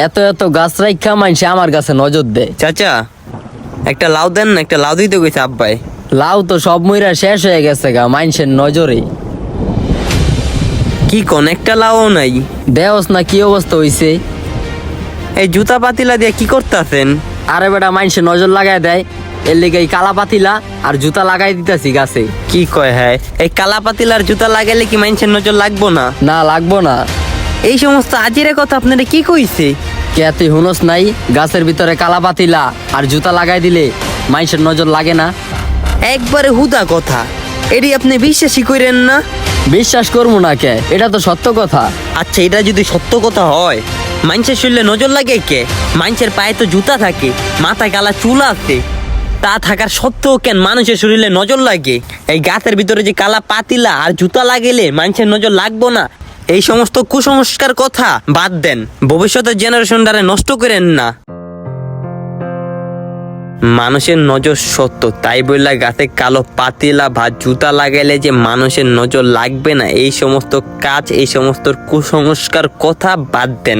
এত এত গাছ রাখা মানছে আমার কাছে নজর দেয়। চাচা একটা লাউ দেন না, একটা লাউ দিতে কইছে আব্বাই। লাউ তো সব মইরা শেষ হয়ে গেছে গা মাইনছেন নজরে। কি কোন একটা লাউ নাই? দেওস না কি অবস্থা হইছে? এই জুতা পাতিলা দিয়ে কি করতেছেন? আরে বেটা মাইনছে নজর লাগাই দেয়, এর লেগে এই কালা পাতিলা আর জুতা লাগাই দিতেছি গাছে। কি কয় হ্যাঁ, এই কালা পাতিলার জুতা লাগাইলে কি মানুষের নজর লাগবো না? না লাগবো না। এই সমস্ত আজিরে কথা আপনারা কি কইছে? কে তুই হুনস নাই গাছের ভিতরে কালা পাতিলা আর জুতা লাগাই দিলে মাইনছের নজর লাগে না? একবারে হুদা কথা, এটি আপনি বিশ্বাসই করেন না? বিশ্বাস করবো না কে? এটা তো সত্য কথা। আচ্ছা এটা যদি সত্য কথা হয়, মানুষের শরীরে নজর লাগে কে? মানুষের পায়ে তো জুতা থাকে, মাথায় কালা চুল আছে, তা থাকার সত্ত্বেও কেন মানুষের শরীরে নজর লাগে? এই গাছের ভিতরে যে কালা পাতিলা আর জুতা লাগাইলে মানুষের নজর লাগবো না, এই সমস্ত কুসংস্কার কথা বাদ দেন, ভবিষ্যতের জেনারেশন দ্বারা নষ্ট করেন না। মানুষের নজর সত্য, তাই বললা গাছে কালো পাতিলা বা জুতা লাগাইলে যে মানুষের নজর লাগবে না, এই সমস্ত কাজ, এই সমস্ত কুসংস্কার কথা বাদ দেন।